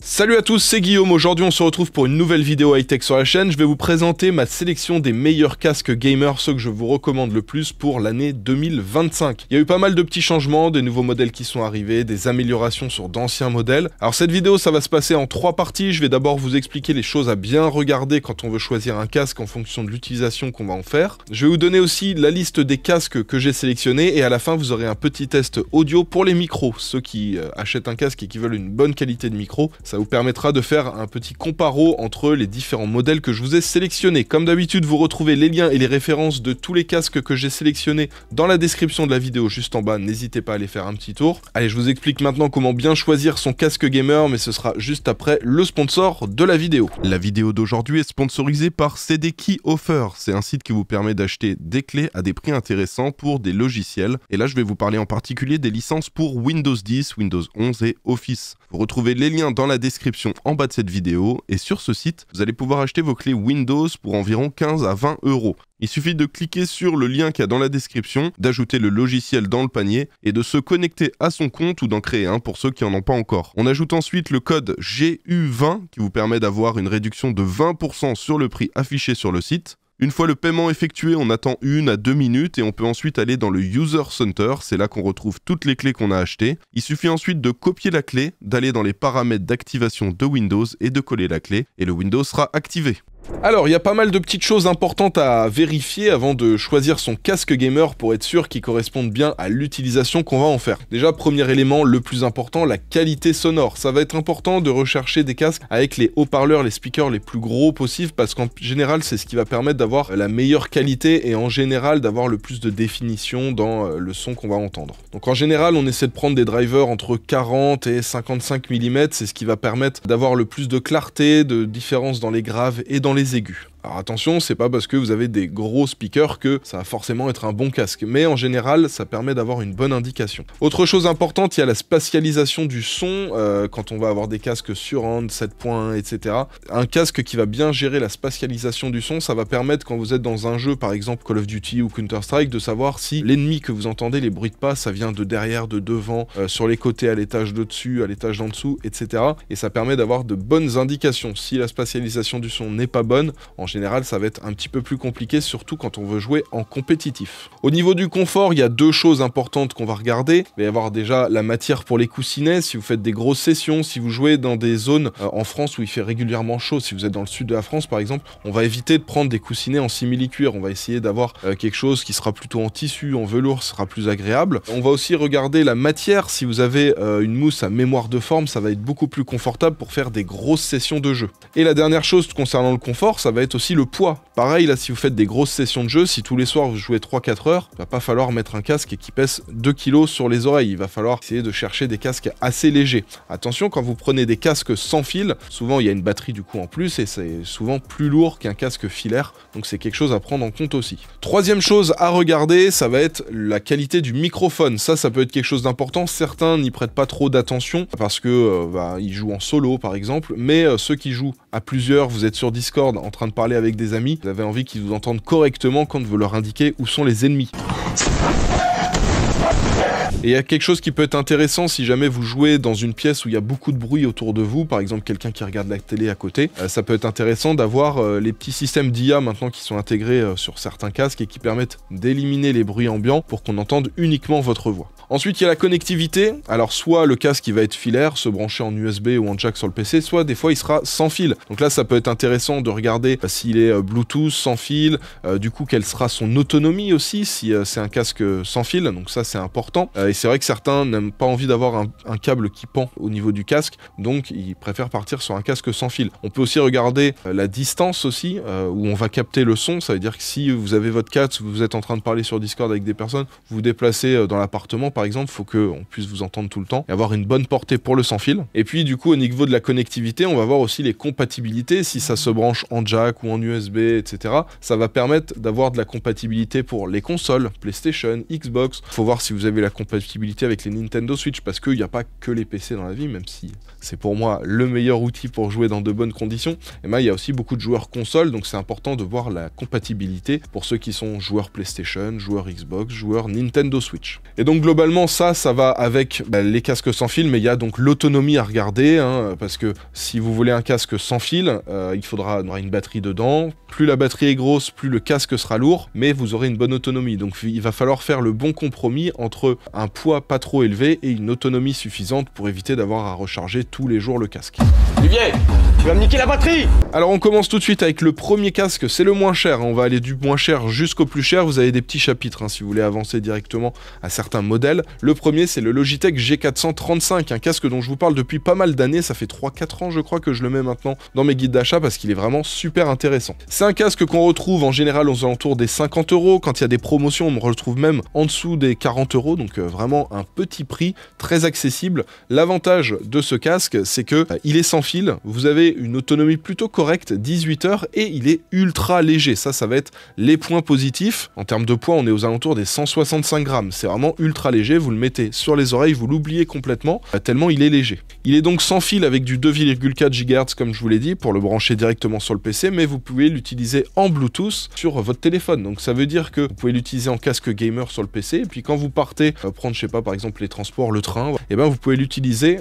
Salut à tous, c'est Guillaume. Aujourd'hui on se retrouve pour une nouvelle vidéo high-tech sur la chaîne. Je vais vous présenter ma sélection des meilleurs casques gamers, ceux que je vous recommande le plus pour l'année 2025. Il y a eu pas mal de petits changements, des nouveaux modèles qui sont arrivés, des améliorations sur d'anciens modèles. Alors cette vidéo ça va se passer en 3 parties. Je vais d'abord vous expliquer les choses à bien regarder quand on veut choisir un casque en fonction de l'utilisation qu'on va en faire. Je vais vous donner aussi la liste des casques que j'ai sélectionnés et à la fin vous aurez un petit test audio pour les micros. Ceux qui achètent un casque et qui veulent une bonne qualité de micro, ça vous permettra de faire un petit comparo entre les différents modèles que je vous ai sélectionnés. Comme d'habitude, vous retrouvez les liens et les références de tous les casques que j'ai sélectionnés dans la description de la vidéo juste en bas. N'hésitez pas à aller faire un petit tour. Allez, je vous explique maintenant comment bien choisir son casque gamer, mais ce sera juste après le sponsor de la vidéo. La vidéo d'aujourd'hui est sponsorisée par CD Key Offer. C'est un site qui vous permet d'acheter des clés à des prix intéressants pour des logiciels. Et là, je vais vous parler en particulier des licences pour Windows 10, Windows 11 et Office. Vous retrouvez les liens dans la description en bas de cette vidéo et sur ce site, vous allez pouvoir acheter vos clés Windows pour environ 15 à 20 €. Il suffit de cliquer sur le lien qu'il y a dans la description, d'ajouter le logiciel dans le panier et de se connecter à son compte ou d'en créer un pour ceux qui n'en ont pas encore. On ajoute ensuite le code GU20 qui vous permet d'avoir une réduction de 20% sur le prix affiché sur le site. Une fois le paiement effectué, on attend 1 à 2 minutes et on peut ensuite aller dans le User Center, c'est là qu'on retrouve toutes les clés qu'on a achetées. Il suffit ensuite de copier la clé, d'aller dans les paramètres d'activation de Windows et de coller la clé, et le Windows sera activé. Alors, il y a pas mal de petites choses importantes à vérifier avant de choisir son casque gamer pour être sûr qu'il corresponde bien à l'utilisation qu'on va en faire. Déjà, premier élément, le plus important, la qualité sonore. Ça va être important de rechercher des casques avec les haut-parleurs, les speakers les plus gros possibles parce qu'en général, c'est ce qui va permettre d'avoir la meilleure qualité et en général d'avoir le plus de définition dans le son qu'on va entendre. Donc en général, on essaie de prendre des drivers entre 40 et 55 mm, c'est ce qui va permettre d'avoir le plus de clarté, de différence dans les graves et dans les aigus. Alors attention, c'est pas parce que vous avez des gros speakers que ça va forcément être un bon casque, mais en général, ça permet d'avoir une bonne indication. Autre chose importante, il y a la spatialisation du son, quand on va avoir des casques surround, 7.1, etc. Un casque qui va bien gérer la spatialisation du son, ça va permettre quand vous êtes dans un jeu, par exemple Call of Duty ou Counter-Strike, de savoir si l'ennemi que vous entendez, les bruits de pas, ça vient de derrière, de devant, sur les côtés, à l'étage de dessus, à l'étage d'en dessous, etc. Et ça permet d'avoir de bonnes indications. Si la spatialisation du son n'est pas bonne, en général, ça va être un petit peu plus compliqué, surtout quand on veut jouer en compétitif. Au niveau du confort, il y a 2 choses importantes qu'on va regarder. Il va y avoir déjà la matière pour les coussinets, si vous faites des grosses sessions, si vous jouez dans des zones en France où il fait régulièrement chaud, si vous êtes dans le sud de la France par exemple, on va éviter de prendre des coussinets en simili-cuir, on va essayer d'avoir quelque chose qui sera plutôt en tissu, en velours, ce sera plus agréable. On va aussi regarder la matière, si vous avez une mousse à mémoire de forme, ça va être beaucoup plus confortable pour faire des grosses sessions de jeu. Et la dernière chose concernant le confort, ça va être aussi le poids. Pareil, là, si vous faites des grosses sessions de jeu, si tous les soirs vous jouez 3-4 heures, il va pas falloir mettre un casque qui pèse 2 kg sur les oreilles. Il va falloir essayer de chercher des casques assez légers. Attention, quand vous prenez des casques sans fil, souvent il y a une batterie du coup en plus et c'est souvent plus lourd qu'un casque filaire. Donc c'est quelque chose à prendre en compte aussi. Troisième chose à regarder, ça va être la qualité du microphone. Ça peut être quelque chose d'important. Certains n'y prêtent pas trop d'attention parce que ils jouent en solo par exemple, mais ceux qui jouent à plusieurs, vous êtes sur Discord en train de parler avec des amis, vous avez envie qu'ils vous entendent correctement quand vous leur indiquez où sont les ennemis. Et il y a quelque chose qui peut être intéressant si jamais vous jouez dans une pièce où il y a beaucoup de bruit autour de vous, par exemple quelqu'un qui regarde la télé à côté, ça peut être intéressant d'avoir les petits systèmes d'IA maintenant qui sont intégrés sur certains casques et qui permettent d'éliminer les bruits ambiants pour qu'on entende uniquement votre voix. Ensuite, il y a la connectivité. Alors, soit le casque il va être filaire, se brancher en USB ou en jack sur le PC, soit des fois il sera sans fil. Donc là, ça peut être intéressant de regarder s'il est Bluetooth, sans fil, du coup, quelle sera son autonomie aussi, si c'est un casque sans fil. Donc ça, c'est important. Et c'est vrai que certains n'aiment pas envie d'avoir un câble qui pend au niveau du casque, donc ils préfèrent partir sur un casque sans fil. On peut aussi regarder la distance aussi, où on va capter le son. Ça veut dire que si vous avez votre casque, vous êtes en train de parler sur Discord avec des personnes, vous vous déplacez dans l'appartement, par exemple, il faut qu'on puisse vous entendre tout le temps et avoir une bonne portée pour le sans fil. Et puis du coup, au niveau de la connectivité, on va voir aussi les compatibilités, si ça se branche en jack ou en USB, etc. Ça va permettre d'avoir de la compatibilité pour les consoles, PlayStation, Xbox. Il faut voir si vous avez la compatibilité avec les Nintendo Switch, parce qu'il n'y a pas que les PC dans la vie, même si c'est pour moi le meilleur outil pour jouer dans de bonnes conditions. Et ben, il y a aussi beaucoup de joueurs consoles, donc c'est important de voir la compatibilité pour ceux qui sont joueurs PlayStation, joueurs Xbox, joueurs Nintendo Switch. Et donc globalement ça va avec les casques sans fil, mais il y a donc l'autonomie à regarder, hein, parce que si vous voulez un casque sans fil, il aura une batterie dedans. Plus la batterie est grosse, plus le casque sera lourd, mais vous aurez une bonne autonomie. Donc il va falloir faire le bon compromis entre un poids pas trop élevé et une autonomie suffisante pour éviter d'avoir à recharger tous les jours le casque. Olivier, tu vas me niquer la batterie! Alors on commence tout de suite avec le premier casque, c'est le moins cher, on va aller du moins cher jusqu'au plus cher, vous avez des petits chapitres si vous voulez avancer directement à certains modèles. Le premier c'est le Logitech G435, un casque dont je vous parle depuis pas mal d'années, ça fait 3-4 ans je crois que je le mets maintenant dans mes guides d'achat parce qu'il est vraiment super intéressant. C'est un casque qu'on retrouve en général aux alentours des 50 €, quand il y a des promotions on me retrouve même en dessous des 40 €, donc vraiment un petit prix très accessible. L'avantage de ce casque c'est que il est sans fil, vous avez une autonomie plutôt correcte, 18 heures, et il est ultra léger, ça va être les points positifs. En termes de poids on est aux alentours des 165 grammes, c'est vraiment ultra léger, vous le mettez sur les oreilles, vous l'oubliez complètement, tellement il est léger. Il est donc sans fil avec du 2,4 GHz comme je vous l'ai dit, pour le brancher directement sur le PC, mais vous pouvez l'utiliser en Bluetooth sur votre téléphone, donc ça veut dire que vous pouvez l'utiliser en casque gamer sur le PC, et puis quand vous partez prendre, je sais pas, par exemple les transports, le train, et ben vous pouvez l'utiliser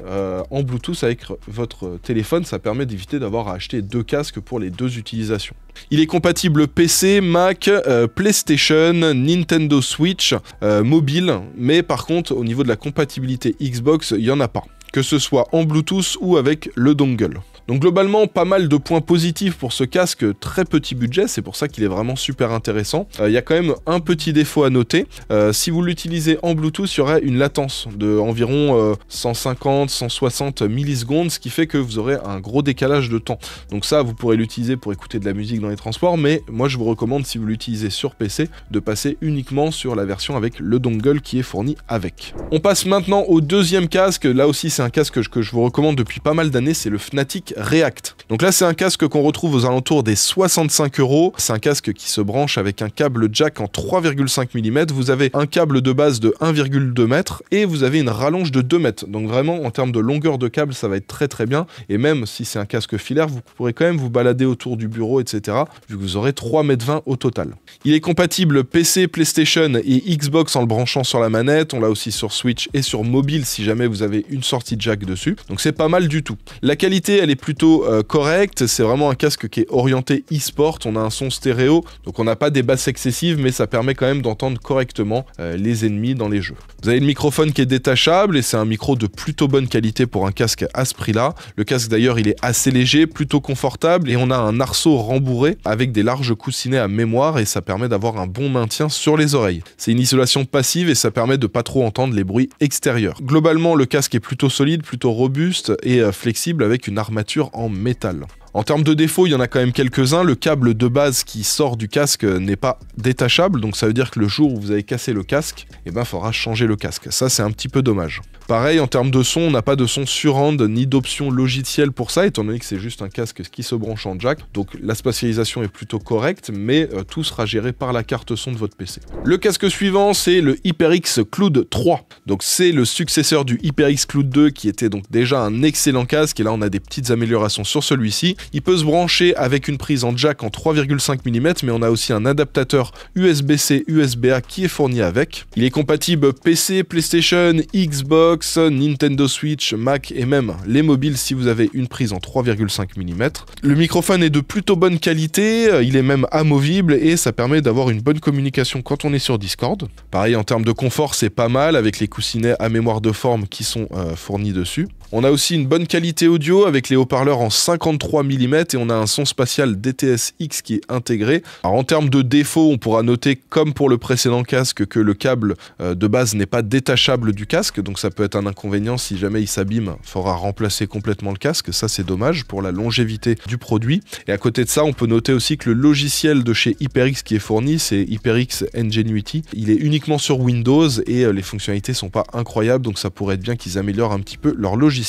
en Bluetooth avec votre téléphone, ça permet d'éviter d'avoir à acheter deux casques pour les deux utilisations. Il est compatible PC, Mac, PlayStation, Nintendo Switch, mobile, mais par contre au niveau de la compatibilité Xbox, il n'y en a pas, que ce soit en Bluetooth ou avec le dongle. Donc globalement, pas mal de points positifs pour ce casque, très petit budget, c'est pour ça qu'il est vraiment super intéressant. Il y a quand même un petit défaut à noter, si vous l'utilisez en Bluetooth, il y aurait une latence de environ 150-160 millisecondes, ce qui fait que vous aurez un gros décalage de temps. Donc ça, vous pourrez l'utiliser pour écouter de la musique dans les transports, mais moi je vous recommande, si vous l'utilisez sur PC, de passer uniquement sur la version avec le dongle qui est fourni avec. On passe maintenant au deuxième casque, là aussi c'est un casque que je vous recommande depuis pas mal d'années, c'est le Fnatic React. Donc là c'est un casque qu'on retrouve aux alentours des 65 €, c'est un casque qui se branche avec un câble jack en 3,5 mm, vous avez un câble de base de 1,2 m et vous avez une rallonge de 2 mètres, donc vraiment en termes de longueur de câble ça va être très très bien, et même si c'est un casque filaire vous pourrez quand même vous balader autour du bureau etc, vu que vous aurez 3,20 m au total. Il est compatible PC, PlayStation et Xbox en le branchant sur la manette, on l'a aussi sur Switch et sur mobile si jamais vous avez une sortie jack dessus, donc c'est pas mal du tout. La qualité elle est plutôt correcte, c'est vraiment un casque qui est orienté e-sport, on a un son stéréo, donc on n'a pas des basses excessives, mais ça permet quand même d'entendre correctement les ennemis dans les jeux. Vous avez le microphone qui est détachable, et c'est un micro de plutôt bonne qualité pour un casque à ce prix-là. Le casque d'ailleurs il est assez léger, plutôt confortable, et on a un arceau rembourré avec des larges coussinets à mémoire, et ça permet d'avoir un bon maintien sur les oreilles. C'est une isolation passive et ça permet de pas trop entendre les bruits extérieurs. Globalement le casque est plutôt solide, plutôt robuste et flexible avec une armature en métal. En termes de défauts, il y en a quand même quelques-uns. Le câble de base qui sort du casque n'est pas détachable, donc ça veut dire que le jour où vous avez cassé le casque, il faudra changer le casque. Ça, c'est un petit peu dommage. Pareil, en termes de son, on n'a pas de son surround ni d'option logicielle pour ça, étant donné que c'est juste un casque qui se branche en jack. Donc la spatialisation est plutôt correcte, mais tout sera géré par la carte son de votre PC. Le casque suivant, c'est le HyperX Cloud 3. Donc c'est le successeur du HyperX Cloud 2, qui était donc déjà un excellent casque, et là on a des petites améliorations sur celui-ci. Il peut se brancher avec une prise en jack en 3,5 mm, mais on a aussi un adaptateur USB-C, USB-A qui est fourni avec. Il est compatible PC, PlayStation, Xbox, Nintendo Switch, Mac et même les mobiles si vous avez une prise en 3,5 mm. Le microphone est de plutôt bonne qualité, il est même amovible et ça permet d'avoir une bonne communication quand on est sur Discord. Pareil, en termes de confort, c'est pas mal avec les coussinets à mémoire de forme qui sont fournis dessus. On a aussi une bonne qualité audio avec les haut-parleurs en 53 mm et on a un son spatial DTS-X qui est intégré. Alors en termes de défauts, on pourra noter comme pour le précédent casque que le câble de base n'est pas détachable du casque, donc ça peut être un inconvénient si jamais il s'abîme, il faudra remplacer complètement le casque, ça c'est dommage pour la longévité du produit. Et à côté de ça, on peut noter aussi que le logiciel de chez HyperX qui est fourni, c'est HyperX Ingenuity, il est uniquement sur Windows et les fonctionnalités sont pas incroyables, donc ça pourrait être bien qu'ils améliorent un petit peu leur logiciel.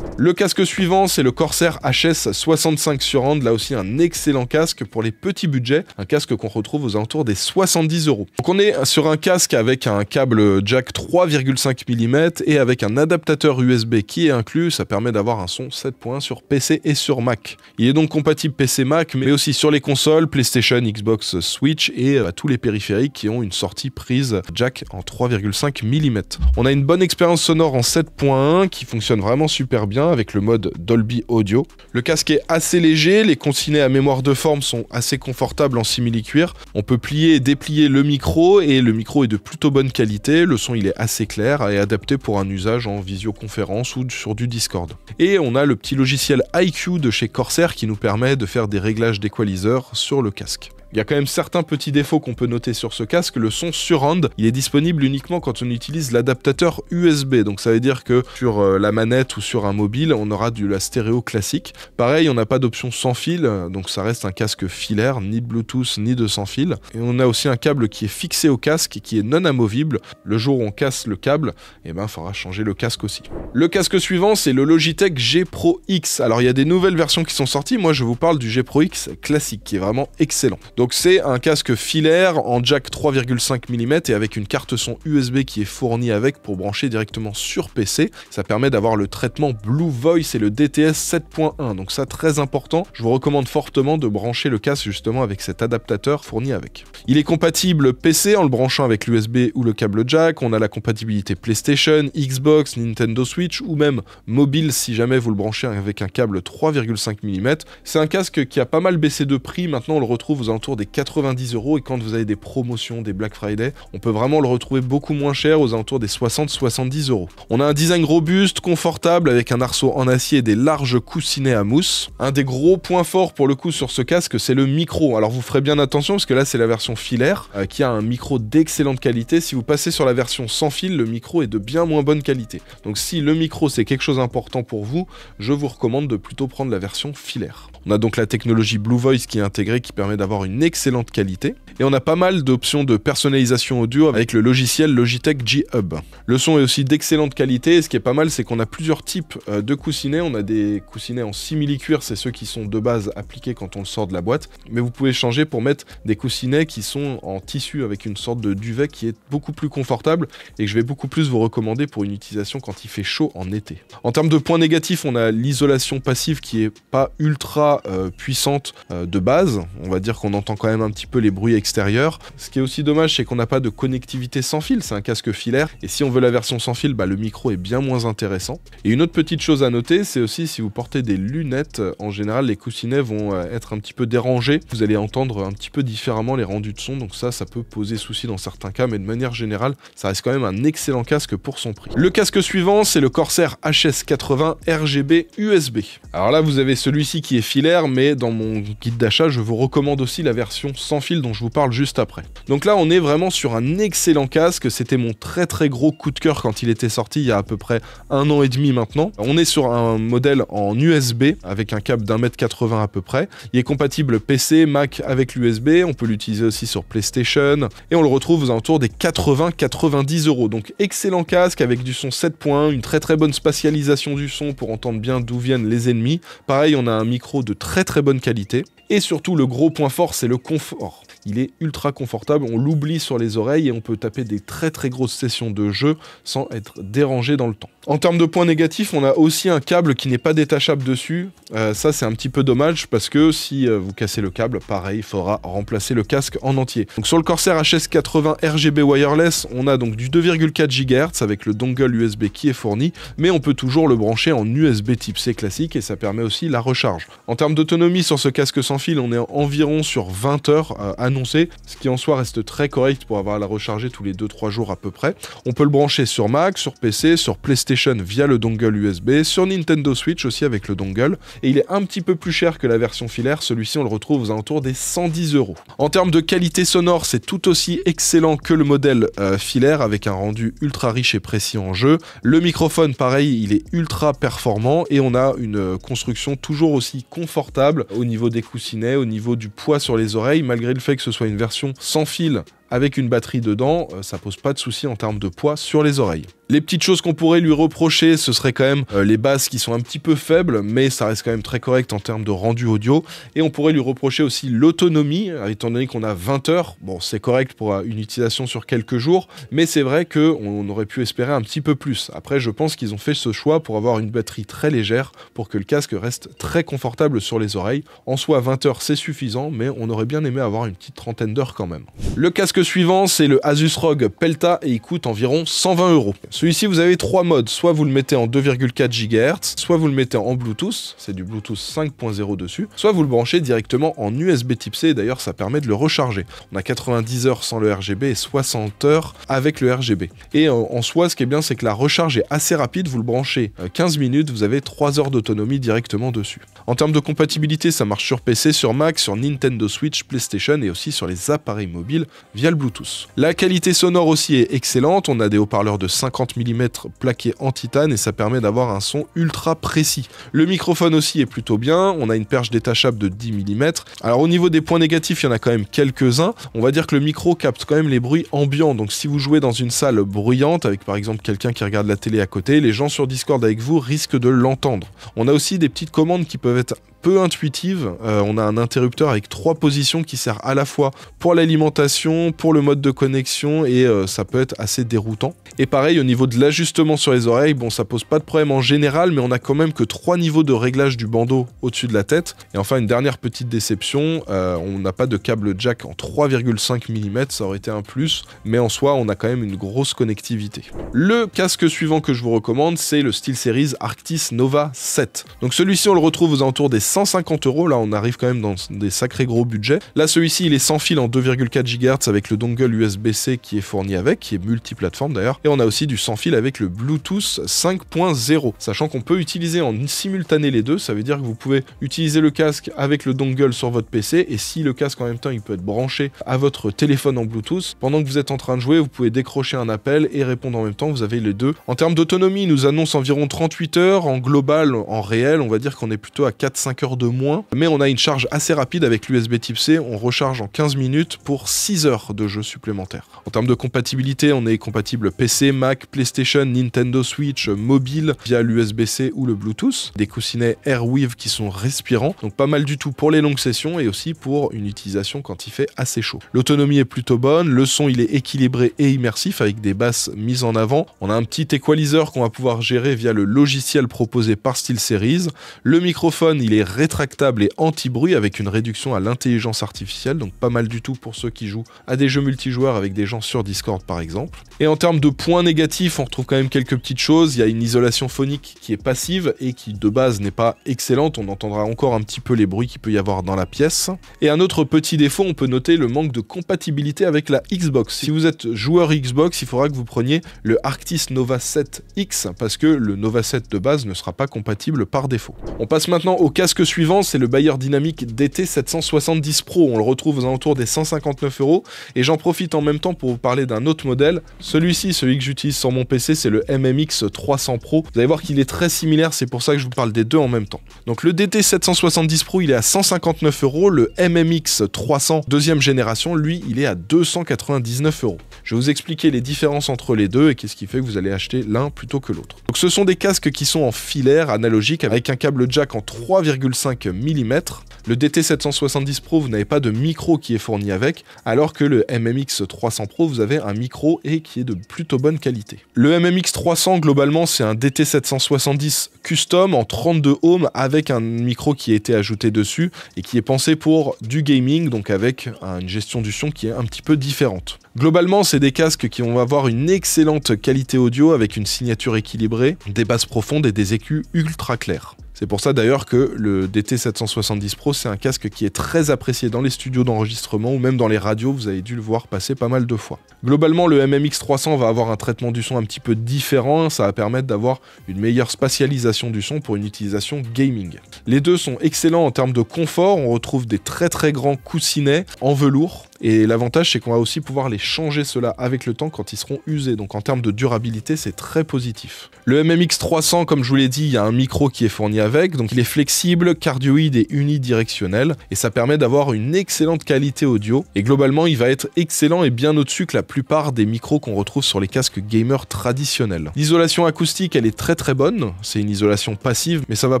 Le casque suivant, c'est le Corsair HS66 35 Surround, là aussi un excellent casque pour les petits budgets, un casque qu'on retrouve aux alentours des 70 €. Donc on est sur un casque avec un câble jack 3,5 mm et avec un adaptateur USB qui est inclus, ça permet d'avoir un son 7.1 sur PC et sur Mac. Il est donc compatible PC Mac, mais aussi sur les consoles, PlayStation, Xbox, Switch et tous les périphériques qui ont une sortie prise jack en 3,5 mm. On a une bonne expérience sonore en 7.1 qui fonctionne vraiment super bien avec le mode Dolby Audio. Le casque est assez léger, les coussinets à mémoire de forme sont assez confortables en simili-cuir. On peut plier et déplier le micro et le micro est de plutôt bonne qualité. Le son il est assez clair et adapté pour un usage en visioconférence ou sur du Discord. Et on a le petit logiciel iQ de chez Corsair qui nous permet de faire des réglages d'équaliseur sur le casque. Il y a quand même certains petits défauts qu'on peut noter sur ce casque. Le son surround, il est disponible uniquement quand on utilise l'adaptateur USB. Donc ça veut dire que sur la manette ou sur un mobile, on aura de la stéréo classique. Pareil, on n'a pas d'option sans fil, donc ça reste un casque filaire, ni de Bluetooth ni de sans fil. Et on a aussi un câble qui est fixé au casque et qui est non amovible. Le jour où on casse le câble, il faudra changer le casque aussi. Le casque suivant, c'est le Logitech G Pro X. Alors il y a des nouvelles versions qui sont sorties. Moi, je vous parle du G Pro X classique, qui est vraiment excellent. Donc c'est un casque filaire en jack 3,5 mm et avec une carte son USB qui est fournie avec pour brancher directement sur PC. Ça permet d'avoir le traitement Blue Voice et le DTS 7.1. Donc ça, très important. Je vous recommande fortement de brancher le casque justement avec cet adaptateur fourni avec. Il est compatible PC en le branchant avec l'USB ou le câble jack. On a la compatibilité PlayStation, Xbox, Nintendo Switch ou même mobile si jamais vous le branchez avec un câble 3,5 mm. C'est un casque qui a pas mal baissé de prix. Maintenant, on le retrouve aux alentours des 90 € et quand vous avez des promotions, des Black Friday, on peut vraiment le retrouver beaucoup moins cher aux alentours des 60-70 €. On a un design robuste, confortable avec un arceau en acier et des larges coussinets à mousse. Un des gros points forts pour le coup sur ce casque, c'est le micro. Alors vous ferez bien attention parce que là c'est la version filaire qui a un micro d'excellente qualité. Si vous passez sur la version sans fil, le micro est de bien moins bonne qualité. Donc si le micro c'est quelque chose d'important pour vous, je vous recommande de plutôt prendre la version filaire. On a donc la technologie Blue Voice qui est intégrée, qui permet d'avoir une excellente qualité. Et on a pas mal d'options de personnalisation audio avec le logiciel Logitech G Hub. Le son est aussi d'excellente qualité et ce qui est pas mal, c'est qu'on a plusieurs types de coussinets. On a des coussinets en simili-cuir, c'est ceux qui sont de base appliqués quand on le sort de la boîte. Mais vous pouvez changer pour mettre des coussinets qui sont en tissu avec une sorte de duvet qui est beaucoup plus confortable et que je vais beaucoup plus vous recommander pour une utilisation quand il fait chaud en été. En termes de points négatifs, on a l'isolation passive qui est pas ultra puissante de base. On va dire qu'on entend quand même un petit peu les bruits extérieurs. Ce qui est aussi dommage, c'est qu'on n'a pas de connectivité sans fil, c'est un casque filaire, et si on veut la version sans fil, le micro est bien moins intéressant. Et une autre petite chose à noter, c'est aussi si vous portez des lunettes, en général les coussinets vont être un petit peu dérangés, vous allez entendre un petit peu différemment les rendus de son, donc ça peut poser souci dans certains cas, mais de manière générale, ça reste quand même un excellent casque pour son prix. Le casque suivant, c'est le Corsair HS80 RGB USB. Alors là, vous avez celui-ci qui est filaire, mais dans mon guide d'achat, je vous recommande aussi la version sans fil dont je vous parle juste après. Donc là, on est vraiment sur un excellent casque. C'était mon très gros coup de cœur quand il était sorti il y a à peu près 1 an et demi maintenant. On est sur un modèle en USB avec un câble d'1,80 m à peu près. Il est compatible PC, Mac avec l'USB. On peut l'utiliser aussi sur PlayStation et on le retrouve aux alentours des 80-90 €. Donc excellent casque avec du son 7.1, une très bonne spatialisation du son pour entendre bien d'où viennent les ennemis. Pareil, on a un micro de très bonne qualité. Et surtout, le gros point fort, c'est le confort. Il est ultra confortable, on l'oublie sur les oreilles et on peut taper des très grosses sessions de jeu sans être dérangé dans le temps. En termes de points négatifs, on a aussi un câble qui n'est pas détachable dessus. Ça, c'est un petit peu dommage parce que si vous cassez le câble, pareil, il faudra remplacer le casque en entier. Donc sur le Corsair HS80 RGB Wireless, on a donc du 2,4 GHz avec le dongle USB qui est fourni, mais on peut toujours le brancher en USB type C classique et ça permet aussi la recharge. En termes d'autonomie sur ce casque sans fil, on est environ sur 20 heures annoncées, ce qui en soi reste très correct pour avoir à la recharger tous les 2-3 jours à peu près. On peut le brancher sur Mac, sur PC, sur PlayStation via le dongle USB, sur Nintendo Switch aussi avec le dongle, et il est un petit peu plus cher que la version filaire, celui-ci on le retrouve aux alentours des 110 €. En termes de qualité sonore, c'est tout aussi excellent que le modèle filaire avec un rendu ultra riche et précis en jeu. Le microphone pareil, il est ultra performant et on a une construction toujours aussi confortable au niveau des coussinets, au niveau du poids sur les oreilles, malgré le fait que ce soit une version sans fil avec une batterie dedans, ça pose pas de souci en termes de poids sur les oreilles. Les petites choses qu'on pourrait lui reprocher, ce serait quand même les basses qui sont un petit peu faibles, mais ça reste quand même très correct en termes de rendu audio. Et on pourrait lui reprocher aussi l'autonomie, étant donné qu'on a 20 heures. Bon, c'est correct pour une utilisation sur quelques jours, mais c'est vrai qu'on aurait pu espérer un petit peu plus. Après, je pense qu'ils ont fait ce choix pour avoir une batterie très légère, pour que le casque reste très confortable sur les oreilles. En soi, 20 heures, c'est suffisant, mais on aurait bien aimé avoir une petite trentaine d'heures quand même. Le casque suivant, c'est le Asus ROG Pelta et il coûte environ 120 €. Celui-ci, vous avez 3 modes. Soit vous le mettez en 2,4 GHz, soit vous le mettez en Bluetooth, c'est du Bluetooth 5.0 dessus, soit vous le branchez directement en USB type C, et d'ailleurs ça permet de le recharger. On a 90 heures sans le RGB et 60 heures avec le RGB. Et en soi, ce qui est bien, c'est que la recharge est assez rapide, vous le branchez 15 minutes, vous avez 3 heures d'autonomie directement dessus. En termes de compatibilité, ça marche sur PC, sur Mac, sur Nintendo Switch, PlayStation et aussi sur les appareils mobiles via le Bluetooth. La qualité sonore aussi est excellente, on a des haut-parleurs de 50 mm plaqués en titane et ça permet d'avoir un son ultra précis. Le microphone aussi est plutôt bien, on a une perche détachable de 10 mm. Alors au niveau des points négatifs, il y en a quand même quelques-uns. On va dire que le micro capte quand même les bruits ambiants, donc si vous jouez dans une salle bruyante, avec par exemple quelqu'un qui regarde la télé à côté, les gens sur Discord avec vous risquent de l'entendre. On a aussi des petites commandes qui peuvent être peu intuitive. On a un interrupteur avec 3 positions qui sert à la fois pour l'alimentation, pour le mode de connexion et ça peut être assez déroutant. Et pareil au niveau de l'ajustement sur les oreilles, bon ça pose pas de problème en général, mais on a quand même que 3 niveaux de réglage du bandeau au-dessus de la tête. Et enfin une dernière petite déception, on n'a pas de câble jack en 3,5 mm, ça aurait été un plus, mais en soi on a quand même une grosse connectivité. Le casque suivant que je vous recommande, c'est le SteelSeries Arctis Nova 7. Donc celui-ci on le retrouve aux alentours des 150 €, là on arrive quand même dans des sacrés gros budgets. Là celui-ci il est sans fil en 2,4 GHz avec le dongle USB-C qui est fourni avec, qui est multiplateforme d'ailleurs, et on a aussi du sans fil avec le Bluetooth 5.0, sachant qu'on peut utiliser en simultané les deux, ça veut dire que vous pouvez utiliser le casque avec le dongle sur votre PC, et si le casque en même temps il peut être branché à votre téléphone en Bluetooth, pendant que vous êtes en train de jouer, vous pouvez décrocher un appel et répondre en même temps, vous avez les deux. En termes d'autonomie, il nous annonce environ 38 heures, en global, en réel, on va dire qu'on est plutôt à 4-5 heures de moins, mais on a une charge assez rapide avec l'USB type C, on recharge en 15 minutes pour 6 heures de jeu supplémentaire. En termes de compatibilité, on est compatible PC, Mac, PlayStation, Nintendo Switch, mobile via l'USB-C ou le Bluetooth, des coussinets Airweave qui sont respirants, donc pas mal du tout pour les longues sessions et aussi pour une utilisation quand il fait assez chaud. L'autonomie est plutôt bonne, le son il est équilibré et immersif avec des basses mises en avant, on a un petit equalizer qu'on va pouvoir gérer via le logiciel proposé par SteelSeries, le microphone il est rétractable et anti-bruit avec une réduction à l'intelligence artificielle, donc pas mal du tout pour ceux qui jouent à des jeux multijoueurs avec des gens sur Discord par exemple. Et en termes de points négatifs, on retrouve quand même quelques petites choses, il y a une isolation phonique qui est passive et qui de base n'est pas excellente, on entendra encore un petit peu les bruits qu'il peut y avoir dans la pièce. Et un autre petit défaut, on peut noter le manque de compatibilité avec la Xbox. Si vous êtes joueur Xbox, il faudra que vous preniez le Arctis Nova 7X parce que le Nova 7 de base ne sera pas compatible par défaut. On passe maintenant au casque suivant, c'est le Bayer Dynamic DT770 Pro, on le retrouve aux alentours des 159 € et j'en profite en même temps pour vous parler d'un autre modèle. Celui-ci, celui que j'utilise sur mon PC, c'est le MMX 300 Pro. Vous allez voir qu'il est très similaire, c'est pour ça que je vous parle des deux en même temps. Donc le DT770 Pro, il est à 159 €, le MMX 300 deuxième génération, lui, il est à 299 €. Je vais vous expliquer les différences entre les deux et qu'est-ce qui fait que vous allez acheter l'un plutôt que l'autre. Donc ce sont des casques qui sont en filaire analogique avec un câble jack en 3,5 mm. Le DT770 Pro, vous n'avez pas de micro qui est fourni avec, alors que le MMX 300 Pro, vous avez un micro et qui est de plutôt bonne qualité. Le MMX 300, globalement, c'est un DT770 custom en 32 ohms avec un micro qui a été ajouté dessus et qui est pensé pour du gaming, donc avec une gestion du son qui est un petit peu différente. Globalement, c'est des casques qui vont avoir une excellente qualité audio avec une signature équilibrée, des basses profondes et des écus ultra clairs. C'est pour ça d'ailleurs que le DT770 Pro, c'est un casque qui est très apprécié dans les studios d'enregistrement ou même dans les radios, vous avez dû le voir passer pas mal de fois. Globalement, le MMX 300 va avoir un traitement du son un petit peu différent, ça va permettre d'avoir une meilleure spatialisation du son pour une utilisation gaming. Les deux sont excellents en termes de confort, on retrouve des très grands coussinets en velours, Et l'avantage, c'est qu'on va aussi pouvoir les changer cela avec le temps quand ils seront usés. Donc en termes de durabilité, c'est très positif. Le MMX 300, comme je vous l'ai dit, il y a un micro qui est fourni avec, donc il est flexible, cardioïde et unidirectionnel, et ça permet d'avoir une excellente qualité audio. Et globalement, il va être excellent et bien au-dessus que la plupart des micros qu'on retrouve sur les casques gamers traditionnels. L'isolation acoustique, elle est très très bonne, c'est une isolation passive, mais ça va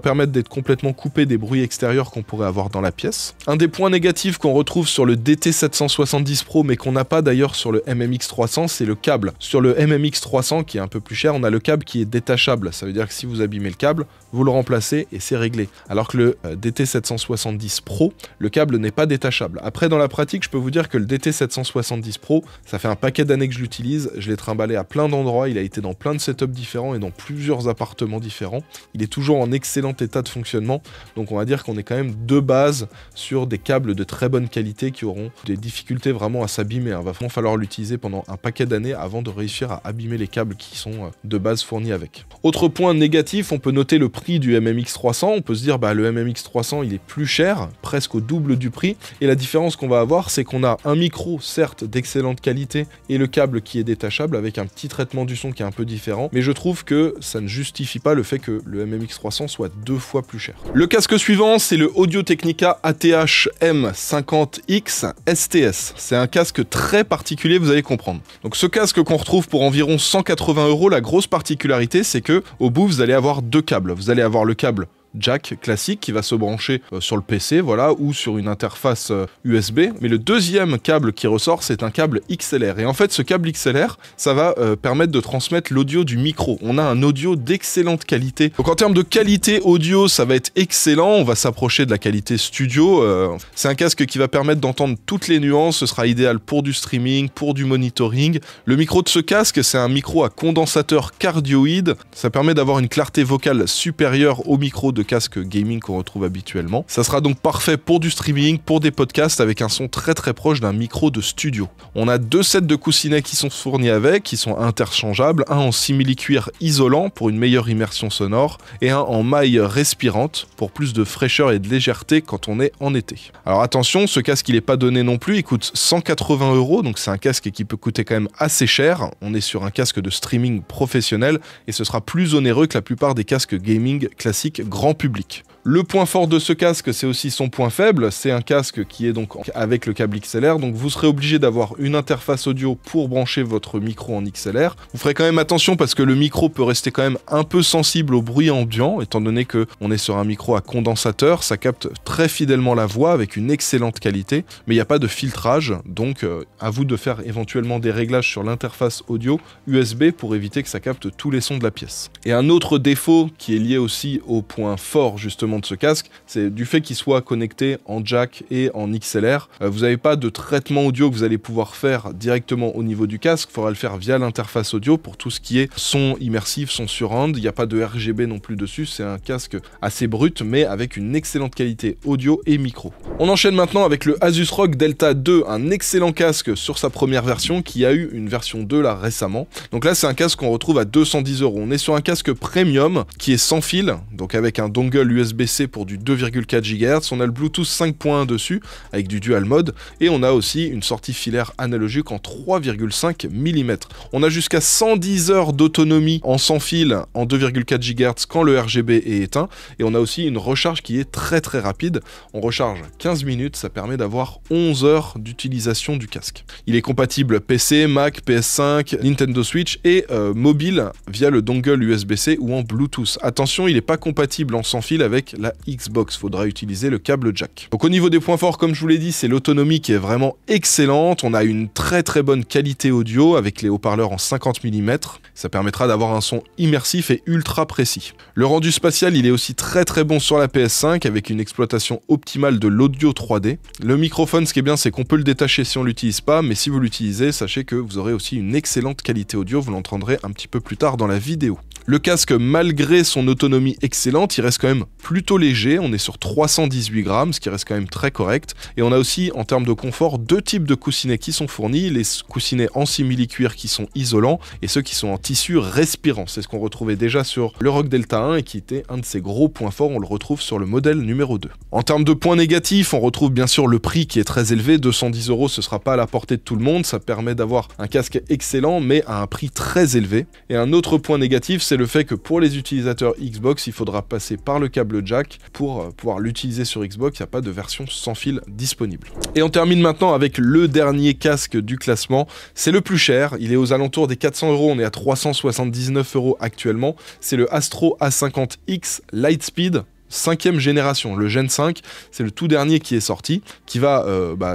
permettre d'être complètement coupé des bruits extérieurs qu'on pourrait avoir dans la pièce. Un des points négatifs qu'on retrouve sur le DT770 Pro, mais qu'on n'a pas d'ailleurs sur le MMX 300, c'est le câble. Sur le MMX 300, qui est un peu plus cher, on a le câble qui est détachable. Ça veut dire que si vous abîmez le câble, vous le remplacez et c'est réglé. Alors que le DT770 Pro, le câble n'est pas détachable. Après, dans la pratique, je peux vous dire que le DT770 Pro, ça fait un paquet d'années que je l'utilise. Je l'ai trimballé à plein d'endroits. Il a été dans plein de setups différents et dans plusieurs appartements différents. Il est toujours en excellent état de fonctionnement. Donc on va dire qu'on est quand même de base sur des câbles de très bonne qualité qui auront des difficultés vraiment à s'abîmer. Il va vraiment falloir l'utiliser pendant un paquet d'années avant de réussir à abîmer les câbles qui sont de base fournis avec. Autre point négatif, on peut noter le prix du MMX 300. On peut se dire le MMX 300 il est plus cher, presque au double du prix, et la différence qu'on va avoir, c'est qu'on a un micro certes d'excellente qualité et le câble qui est détachable avec un petit traitement du son qui est un peu différent, mais je trouve que ça ne justifie pas le fait que le MMX 300 soit 2 fois plus cher. Le casque suivant, c'est le Audio-Technica ATH M50X STS. C'est un casque très particulier, vous allez comprendre. Donc ce casque qu'on retrouve pour environ 180 €, la grosse particularité, c'est que au bout, vous allez avoir deux câbles. Vous allez avoir le câble jack classique qui va se brancher sur le PC, voilà, ou sur une interface USB. Mais le deuxième câble qui ressort, c'est un câble XLR. Et en fait, ce câble XLR, ça va permettre de transmettre l'audio du micro. On a un audio d'excellente qualité. Donc en termes de qualité audio, ça va être excellent. On va s'approcher de la qualité studio. C'est un casque qui va permettre d'entendre toutes les nuances. Ce sera idéal pour du streaming, pour du monitoring. Le micro de ce casque, c'est un micro à condensateur cardioïde. Ça permet d'avoir une clarté vocale supérieure au micro de casque gaming qu'on retrouve habituellement. Ça sera donc parfait pour du streaming, pour des podcasts avec un son très très proche d'un micro de studio. On a deux sets de coussinets qui sont fournis avec, qui sont interchangeables, un en simili-cuir isolant pour une meilleure immersion sonore et un en maille respirante pour plus de fraîcheur et de légèreté quand on est en été. Alors attention, ce casque il est pas donné non plus, il coûte 180 €, donc c'est un casque qui peut coûter quand même assez cher. On est sur un casque de streaming professionnel et ce sera plus onéreux que la plupart des casques gaming classiques grand public. Le point fort de ce casque, c'est aussi son point faible, c'est un casque qui est donc avec le câble XLR, donc vous serez obligé d'avoir une interface audio pour brancher votre micro en XLR. Vous ferez quand même attention parce que le micro peut rester quand même un peu sensible au bruit ambiant, étant donné qu'on est sur un micro à condensateur, ça capte très fidèlement la voix avec une excellente qualité, mais il n'y a pas de filtrage, donc à vous de faire éventuellement des réglages sur l'interface audio USB pour éviter que ça capte tous les sons de la pièce. Et un autre défaut qui est lié aussi au point fort justement de ce casque, c'est du fait qu'il soit connecté en jack et en XLR. Vous n'avez pas de traitement audio que vous allez pouvoir faire directement au niveau du casque, il faudra le faire via l'interface audio pour tout ce qui est son immersif, son surround. Il n'y a pas de RGB non plus dessus, c'est un casque assez brut mais avec une excellente qualité audio et micro. On enchaîne maintenant avec le Asus ROG Delta 2, un excellent casque sur sa première version qui a eu une version 2 là récemment. Donc là c'est un casque qu'on retrouve à 210 €. On est sur un casque premium qui est sans fil, donc avec un dongle USB-C pour du 2,4 GHz, on a le Bluetooth 5.1 dessus avec du dual mode et on a aussi une sortie filaire analogique en 3,5 mm. On a jusqu'à 110 heures d'autonomie en sans fil en 2,4 GHz quand le RGB est éteint et on a aussi une recharge qui est très très rapide. On recharge 15 minutes, ça permet d'avoir 11 heures d'utilisation du casque. Il est compatible PC, Mac, PS5, Nintendo Switch et mobile via le dongle USB-C ou en Bluetooth. Attention, il n'est pas compatible en sans fil avec la Xbox, faudra utiliser le câble jack. Donc au niveau des points forts, comme je vous l'ai dit, c'est l'autonomie qui est vraiment excellente. On a une très très bonne qualité audio avec les haut-parleurs en 50 mm. Ça permettra d'avoir un son immersif et ultra précis. Le rendu spatial, il est aussi très très bon sur la PS5 avec une exploitation optimale de l'audio 3D. Le microphone, ce qui est bien, c'est qu'on peut le détacher si on l'utilise pas, mais si vous l'utilisez, sachez que vous aurez aussi une excellente qualité audio, vous l'entendrez un petit peu plus tard dans la vidéo. Le casque, malgré son autonomie excellente, il reste quand même plutôt léger, on est sur 318 grammes, ce qui reste quand même très correct. Et on a aussi, en termes de confort, deux types de coussinets qui sont fournis, les coussinets en simili-cuir qui sont isolants et ceux qui sont en tissu respirant. C'est ce qu'on retrouvait déjà sur le Rogue Delta 1 et qui était un de ses gros points forts, on le retrouve sur le modèle numéro 2. En termes de points négatifs, on retrouve bien sûr le prix qui est très élevé, 210 €, ce sera pas à la portée de tout le monde, ça permet d'avoir un casque excellent mais à un prix très élevé. Et un autre point négatif, c'est le fait que pour les utilisateurs Xbox, il faudra passer par le câble jack pour pouvoir l'utiliser sur Xbox, il n'y a pas de version sans fil disponible. Et on termine maintenant avec le dernier casque du classement, c'est le plus cher, il est aux alentours des 400 €, on est à 379 € actuellement, c'est le Astro A50X Lightspeed. 5e génération, le Gen 5, c'est le tout dernier qui est sorti, qui va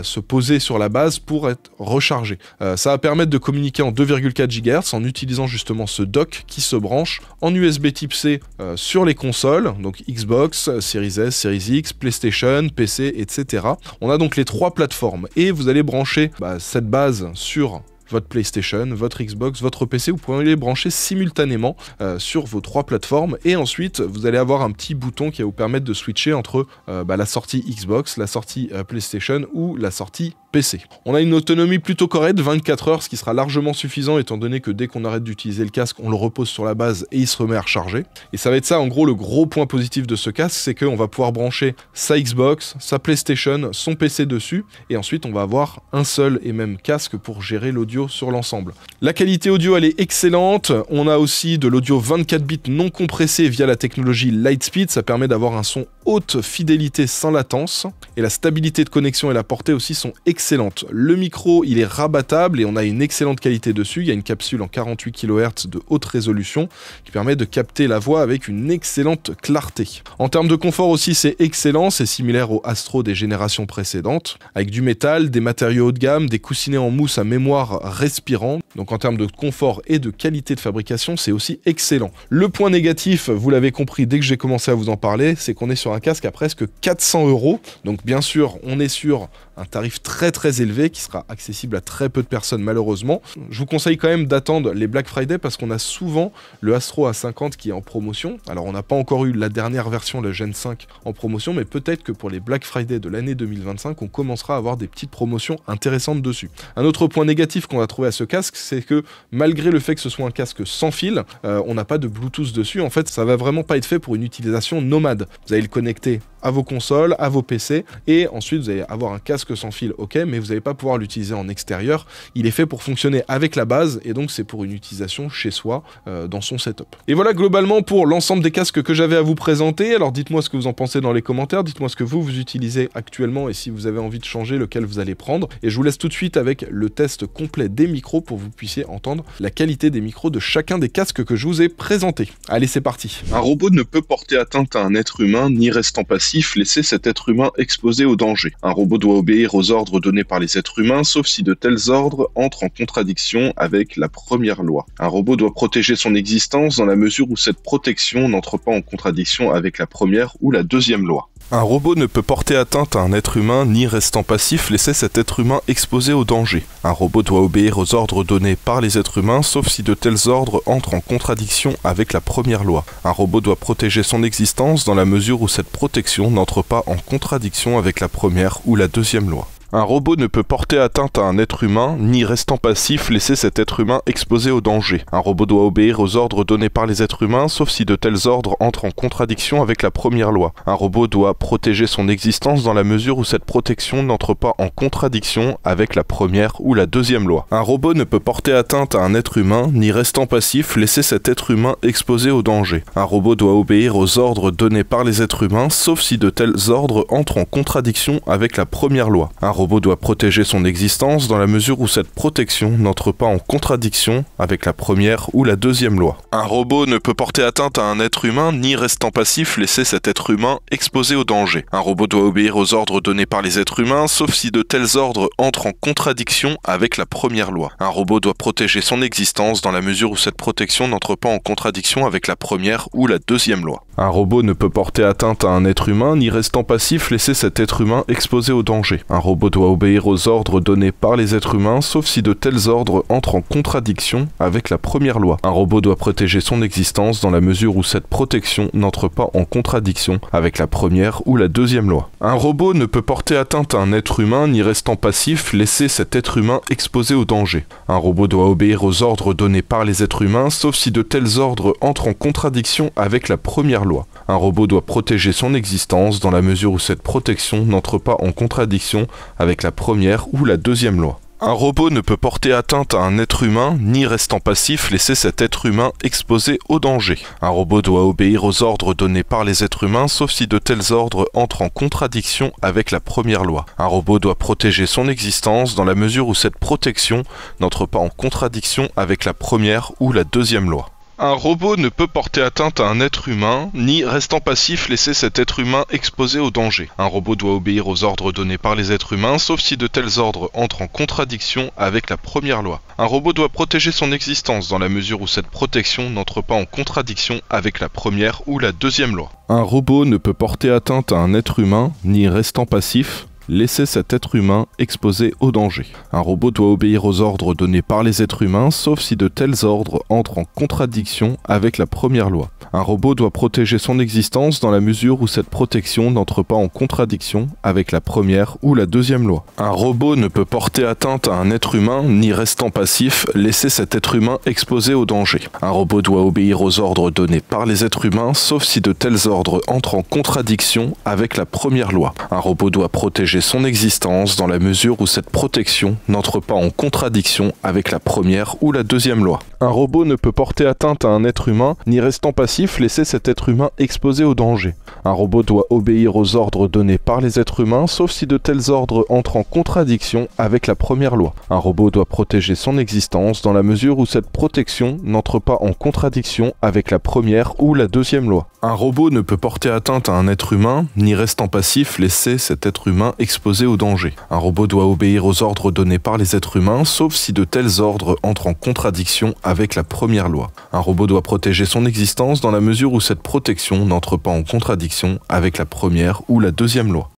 se poser sur la base pour être rechargé. Ça va permettre de communiquer en 2,4 GHz en utilisant justement ce dock qui se branche en USB Type C sur les consoles, donc Xbox, Series S, Series X, PlayStation, PC, etc. On a donc les 3 plateformes et vous allez brancher cette base sur votre PlayStation, votre Xbox, votre PC, vous pouvez les brancher simultanément sur vos 3 plateformes et ensuite vous allez avoir un petit bouton qui va vous permettre de switcher entre la sortie Xbox, la sortie PlayStation ou la sortie PC. On a une autonomie plutôt correcte, 24 heures, ce qui sera largement suffisant étant donné que dès qu'on arrête d'utiliser le casque, on le repose sur la base et il se remet à recharger. Et ça va être ça en gros le gros point positif de ce casque, c'est qu'on va pouvoir brancher sa Xbox, sa PlayStation, son PC dessus et ensuite on va avoir un seul et même casque pour gérer l'audio sur l'ensemble. La qualité audio elle est excellente, on a aussi de l'audio 24 bits non compressé via la technologie Lightspeed, ça permet d'avoir un son haute fidélité sans latence et la stabilité de connexion et la portée aussi sont excellentes. Le micro il est rabattable et on a une excellente qualité dessus, il y a une capsule en 48 kHz de haute résolution qui permet de capter la voix avec une excellente clarté. En termes de confort aussi c'est excellent, c'est similaire au Astro des générations précédentes, avec du métal, des matériaux haut de gamme, des coussinets en mousse à mémoire respirant, donc en termes de confort et de qualité de fabrication c'est aussi excellent. Le point négatif, vous l'avez compris dès que j'ai commencé à vous en parler, c'est qu'on est sur un casque à presque 400 €, donc bien sûr on est sur un tarif très élevé qui sera accessible à très peu de personnes malheureusement. Je vous conseille quand même d'attendre les Black Friday parce qu'on a souvent le Astro A50 qui est en promotion. Alors on n'a pas encore eu la dernière version, le Gen 5 en promotion, mais peut-être que pour les Black Friday de l'année 2025, on commencera à avoir des petites promotions intéressantes dessus. Un autre point négatif qu'on va trouver à ce casque, c'est que malgré le fait que ce soit un casque sans fil, on n'a pas de Bluetooth dessus. En fait, ça va vraiment pas être fait pour une utilisation nomade. Vous allez le connecter à vos consoles, à vos PC, et ensuite vous allez avoir un casque sans fil, ok, mais vous n'allez pas pouvoir l'utiliser en extérieur. Il est fait pour fonctionner avec la base, et donc c'est pour une utilisation chez soi, dans son setup. Et voilà globalement pour l'ensemble des casques que j'avais à vous présenter. Alors dites-moi ce que vous en pensez dans les commentaires, dites-moi ce que vous utilisez actuellement, et si vous avez envie de changer, lequel vous allez prendre. Et je vous laisse tout de suite avec le test complet des micros pour que vous puissiez entendre la qualité des micros de chacun des casques que je vous ai présentés. Allez, c'est parti. Un robot ne peut porter atteinte à un être humain, ni restant passif, laisser cet être humain exposé au danger. Un robot doit obéir aux ordres donnés par les êtres humains, sauf si de tels ordres entrent en contradiction avec la première loi. Un robot doit protéger son existence dans la mesure où cette protection n'entre pas en contradiction avec la première ou la deuxième loi. Un robot ne peut porter atteinte à un être humain, ni restant passif, laisser cet être humain exposé au danger. Un robot doit obéir aux ordres donnés par les êtres humains, sauf si de tels ordres entrent en contradiction avec la première loi. Un robot doit protéger son existence dans la mesure où cette protection n'entre pas en contradiction avec la première ou la deuxième loi. Un robot ne peut porter atteinte à un être humain, ni restant passif, laisser cet être humain exposé au danger. Un robot doit obéir aux ordres donnés par les êtres humains, sauf si de tels ordres entrent en contradiction avec la première loi. Un robot doit protéger son existence dans la mesure où cette protection n'entre pas en contradiction avec la première ou la deuxième loi. Un robot ne peut porter atteinte à un être humain, ni restant passif, laisser cet être humain exposé au danger. Un robot doit obéir aux ordres donnés par les êtres humains, sauf si de tels ordres entrent en contradiction avec la première loi. Un robot doit protéger son existence dans la mesure où cette protection n'entre pas en contradiction avec la première ou la deuxième loi. Un robot ne peut porter atteinte à un être humain, ni restant passif, laisser cet être humain exposé au danger. Un robot doit obéir aux ordres donnés par les êtres humains, sauf si de tels ordres entrent en contradiction avec la première loi. Un robot doit protéger son existence dans la mesure où cette protection n'entre pas en contradiction avec la première ou la deuxième loi. Un robot ne peut porter atteinte à un être humain, ni restant passif, laisser cet être humain exposé au danger. Un robot robot doit obéir aux ordres donnés par les êtres humains, sauf si de tels ordres entrent en contradiction avec la première loi. Un robot doit protéger son existence dans la mesure où cette protection n'entre pas en contradiction avec la première ou la deuxième loi. Un robot ne peut porter atteinte à un être humain ni restant passif, laisser cet être humain exposé au danger. Un robot doit obéir aux ordres donnés par les êtres humains, sauf si de tels ordres entrent en contradiction avec la première loi. Un robot doit protéger son existence dans la mesure où cette protection n'entre pas en contradiction avec la première ou la deuxième loi. Un robot ne peut porter atteinte à un être humain, ni restant passif, laisser cet être humain exposé au danger. Un robot doit obéir aux ordres donnés par les êtres humains, sauf si de tels ordres entrent en contradiction avec la première loi. Un robot doit protéger son existence dans la mesure où cette protection n'entre pas en contradiction avec la première ou la deuxième loi. Un robot ne peut porter atteinte à un être humain, ni restant passif laisser cet être humain exposé au danger. Un robot doit obéir aux ordres donnés par les êtres humains, sauf si de tels ordres entrent en contradiction avec la première loi. Un robot doit protéger son existence dans la mesure où cette protection n'entre pas en contradiction avec la première ou la deuxième loi. Un robot ne peut porter atteinte à un être humain, ni restant passif laisser cet être humain exposé au danger. Un robot doit obéir aux ordres donnés par les êtres humains, sauf si de tels ordres entrent en contradiction avec la première loi. Un robot doit protéger son existence dans la mesure où cette protection n'entre pas en contradiction avec la première ou la deuxième loi. Un robot ne peut porter atteinte à un être humain, ni restant passif, laisser cet être humain exposé au danger. Un robot doit obéir aux ordres donnés par les êtres humains, sauf si de tels ordres entrent en contradiction avec la première loi. Un robot doit protéger son existence dans la mesure où cette protection n'entre pas en contradiction avec la première ou la deuxième loi. Un robot ne peut porter atteinte à un être humain, ni restant passif, laisser cet être humain exposé au danger. Un robot doit obéir aux ordres donnés par les êtres humains, sauf si de tels ordres entrent en contradiction avec la première loi. Un robot doit protéger son existence dans la mesure où cette protection n'entre pas en contradiction avec la première ou la deuxième loi. Un robot ne peut porter atteinte à un être humain, ni restant passif, laisser cet être humain exposé au danger. Un robot doit obéir aux ordres donnés par les êtres humains, sauf si de tels ordres entrent en contradiction avec la première loi. Un robot doit protéger son existence dans la mesure où cette protection n'entre pas en contradiction avec la première ou la deuxième loi.